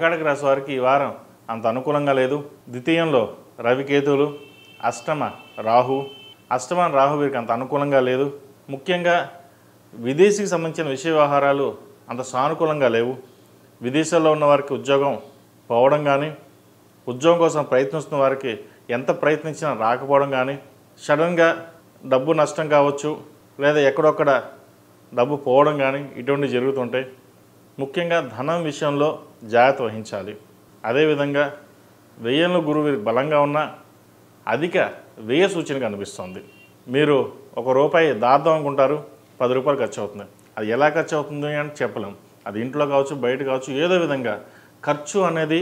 కర్కాటక రాశి వారికి ఈ వారం అంత అనుకూలంగా లేదు. ద్వితీయంలో రవికేతువులు, అష్టమ రాహు వీరికి అంత అనుకూలంగా లేదు. ముఖ్యంగా విదేశీకి సంబంధించిన విషయ వ్యవహారాలు అంత సానుకూలంగా లేవు. విదేశాల్లో ఉన్న వారికి ఉద్యోగం పోవడం కానీ, ఉద్యోగం కోసం ప్రయత్నిస్తున్న వారికి ఎంత ప్రయత్నించినా రాకపోవడం కానీ, సడన్గా డబ్బు నష్టం కావచ్చు, లేదా ఎక్కడొక్కడ డబ్బు పోవడం కానీ ఇటువంటివి జరుగుతుంటాయి. ముఖ్యంగా ధనం విషయంలో జాగ్రత్త వహించాలి. అదేవిధంగా వ్యయంలో గురువు బలంగా ఉన్న అధిక వ్యయ సూచన కనిపిస్తుంది. మీరు ₹1 దాద్దాం అనుకుంటారు, ₹10 ఖర్చు అవుతుంది. అది ఎలా ఖర్చు అవుతుంది అని చెప్పలేం. అది ఇంట్లో కావచ్చు, బయట కావచ్చు, ఏదో విధంగా ఖర్చు అనేది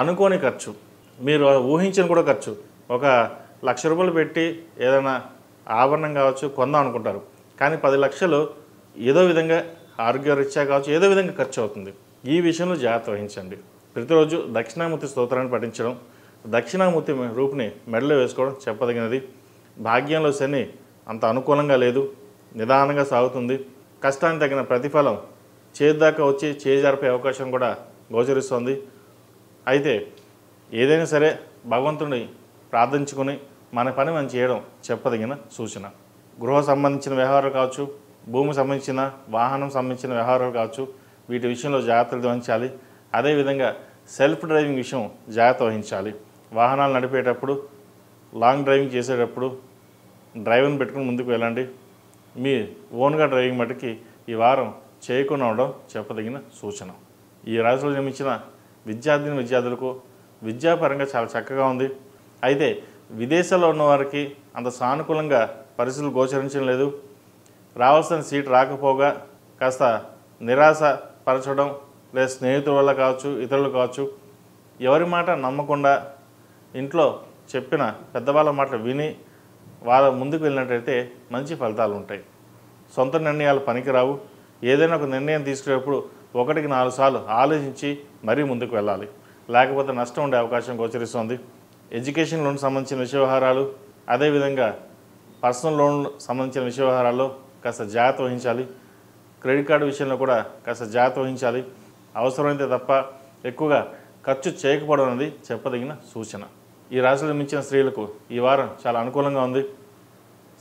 అనుకోని ఖర్చు, మీరు ఊహించిన కూడా ఖర్చు. ₹1,00,000 పెట్టి ఏదైనా ఆభరణం కావచ్చు కొందాం అనుకుంటారు, కానీ 10 లక్షలు ఏదో విధంగా ఆరోగ్యరీత్యా కావచ్చు ఏదో విధంగా ఖర్చు అవుతుంది. ఈ విషయంలో జాగ్రత్త వహించండి. ప్రతిరోజు దక్షిణామూర్తి స్తోత్రాన్ని పఠించడం, దక్షిణామూర్తి రూపుని మెడలో వేసుకోవడం చెప్పదగినది. భాగ్యంలో శని అంత అనుకూలంగా లేదు, నిదానంగా సాగుతుంది. కష్టానికి తగిన ప్రతిఫలం చేద్దాకా వచ్చి చేజారిపే అవకాశం కూడా గోచరిస్తుంది. అయితే ఏదైనా సరే భగవంతుని ప్రార్థించుకుని మన పని మనం చేయడం చెప్పదగిన సూచన. గృహ సంబంధించిన వ్యవహారాలు కావచ్చు, భూమి సంబంధించిన వాహనం సంబంధించిన వ్యవహారాలు కావచ్చు, వీటి విషయంలో జాగ్రత్తలు వహించాలి. అదేవిధంగా సెల్ఫ్ డ్రైవింగ్ విషయం జాగ్రత్త వహించాలి. వాహనాలు నడిపేటప్పుడు, లాంగ్ డ్రైవింగ్ చేసేటప్పుడు డ్రైవర్ని పెట్టుకుని ముందుకు వెళ్ళండి. మీ ఓన్గా డ్రైవింగ్ మటుకి ఈ వారం చేయకుండా ఉండడం చెప్పదగిన సూచన. ఈ రాశిలో జన్మించిన విద్యార్థులకు విద్యాపరంగా చాలా చక్కగా ఉంది. అయితే విదేశాల్లో ఉన్నవారికి అంత సానుకూలంగా పరిస్థితులు గోచరించడం లేదు. రావాల్సిన సీట్ రాకపోగా కాస్త నిరాశ పరచడం, లేదా స్నేహితుల వల్ల కావచ్చు, ఇతరులు కావచ్చు, ఎవరి మాట నమ్మకుండా ఇంట్లో చెప్పిన పెద్దవాళ్ళ మాటలు విని వాళ్ళ ముందుకు వెళ్ళినట్టయితే మంచి ఫలితాలు ఉంటాయి. సొంత నిర్ణయాలు పనికిరావు. ఏదైనా ఒక నిర్ణయం తీసుకునేటప్పుడు 1కి 4 సార్లు ఆలోచించి మరీ ముందుకు వెళ్ళాలి, లేకపోతే నష్టం ఉండే అవకాశం గోచరిస్తుంది. ఎడ్యుకేషన్ లోన్ సంబంధించిన విషయ వ్యవహారాలు, అదేవిధంగా పర్సనల్ లోన్ సంబంధించిన విషయ వ్యవహారాల్లో కాస్త జాగ్రత్త వహించాలి. క్రెడిట్ కార్డు విషయంలో కూడా కాస్త జాగ్రత్త వహించాలి. అవసరమైతే తప్ప ఎక్కువగా ఖర్చు చేయకపోవడం అనేది చెప్పదగిన సూచన. ఈ రాశిలో మించిన స్త్రీలకు ఈ వారం చాలా అనుకూలంగా ఉంది.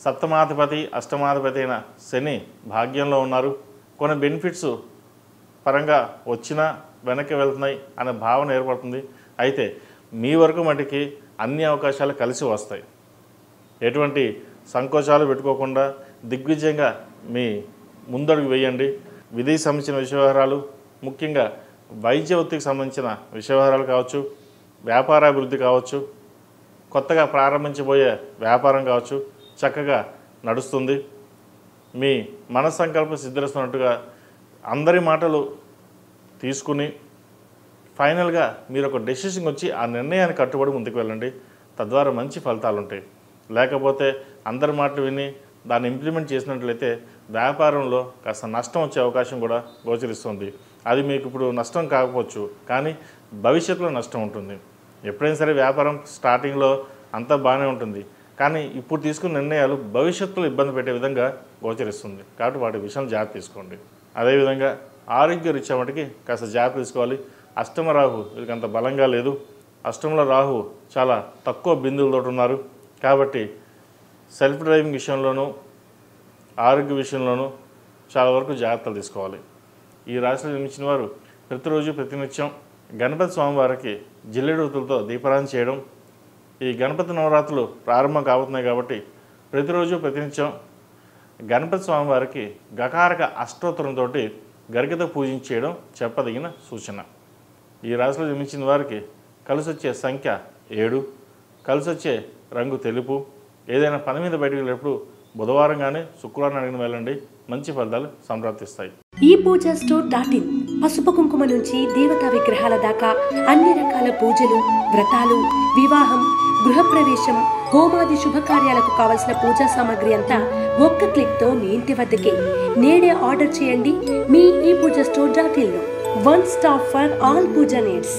సప్తమాధిపతి, అష్టమాధిపతి అయిన శని భాగ్యంలో ఉన్నారు. కొన్ని బెనిఫిట్స్ పరంగా వచ్చినా వెనక్కి వెళ్తున్నాయి అనే భావన ఏర్పడుతుంది. అయితే మీ వరకు మటుకి అన్ని అవకాశాలు కలిసి వస్తాయి. ఎటువంటి సంకోచాలు పెట్టుకోకుండా దిగ్విజయంగా మీ ముందడుగు వేయండి. విదేశీ సంబంధించిన విషయ వ్యవహారాలు, ముఖ్యంగా వైద్య వృత్తికి సంబంధించిన విషయ వ్యవహారాలు కావచ్చు, వ్యాపారాభివృద్ధి కావచ్చు, కొత్తగా ప్రారంభించబోయే వ్యాపారం కావచ్చు చక్కగా నడుస్తుంది. మీ మనస్సంకల్పం సిద్ధిస్తున్నట్టుగా అందరి మాటలు తీసుకుని ఫైనల్గా మీరు ఒక డెసిషన్ వచ్చి ఆ నిర్ణయాన్ని కట్టుబడి ముందుకు వెళ్ళండి. తద్వారా మంచి ఫలితాలు ఉంటాయి. లేకపోతే అందరి మాటలు విని దాన్ని ఇంప్లిమెంట్ చేసినట్లయితే వ్యాపారంలో కాస్త నష్టం వచ్చే అవకాశం కూడా గోచరిస్తుంది. అది మీకు ఇప్పుడు నష్టం కాకపోవచ్చు, కానీ భవిష్యత్తులో నష్టం ఉంటుంది. ఎప్పుడైనా సరే వ్యాపారం స్టార్టింగ్లో అంతా బాగానే ఉంటుంది, కానీ ఇప్పుడు తీసుకున్న నిర్ణయాలు భవిష్యత్తులో ఇబ్బంది పెట్టే విధంగా గోచరిస్తుంది. కాబట్టి వాటి విషయం జాగ్రత్త తీసుకోండి. అదేవిధంగా ఆరోగ్య రీత్యా మటుకి కాస్త జాగ్రత్త తీసుకోవాలి. అష్టమ రాహు వీళ్ళకి అంత బలంగా లేదు. అష్టంలో రాహు చాలా తక్కువ బిందువులతో ఉన్నారు. కాబట్టి సెల్ఫ్ డ్రైవింగ్ విషయంలోనూ ఆరోగ్య విషయంలోనూ చాలా వరకు జాగ్రత్తలు తీసుకోవాలి. ఈ రాశిలో జన్మించిన వారు ప్రతిరోజు ప్రతినిత్యం గణపతి స్వామివారికి జిల్లేడుతులతో దీపారాధన చేయడం. ఈ గణపతి నవరాత్రులు ప్రారంభం కాబోతున్నాయి కాబట్టి ప్రతిరోజు ప్రతినిత్యం గణపతి స్వామివారికి గకారక అష్టోత్తరంతో గరికతో పూజించేయడం చెప్పదగిన సూచన. ఈ రాశిలో జన్మించిన వారికి కలిసి వచ్చే సంఖ్య 7, కలిసి వచ్చే రంగు తెలుపు. ఏదైనా పని మీద బయటకు వెళ్ళేటప్పుడు బుధవారం కానీ శుక్రవారం అడిగిన వెళ్ళండి, మంచి ఫలితాలు సంప్రాప్తిస్తాయి. ఈ పూజా స్టోర్.in పసుపు కుంకుమ నుంచి దేవతా విగ్రహాల దాకా అన్ని రకాల పూజలు, వ్రతాలు, వివాహం, గృహప్రవేశం, హోమాది శుభకార్యాలకు కావలసిన పూజా సామాగ్రి అంతా ఒక్క క్లిక్తో మీ ఇంటి వద్దకే. నేడే ఆర్డర్ చేయండి మీ ఈ పూజా స్టోర్.in లో. One stop for all puja needs.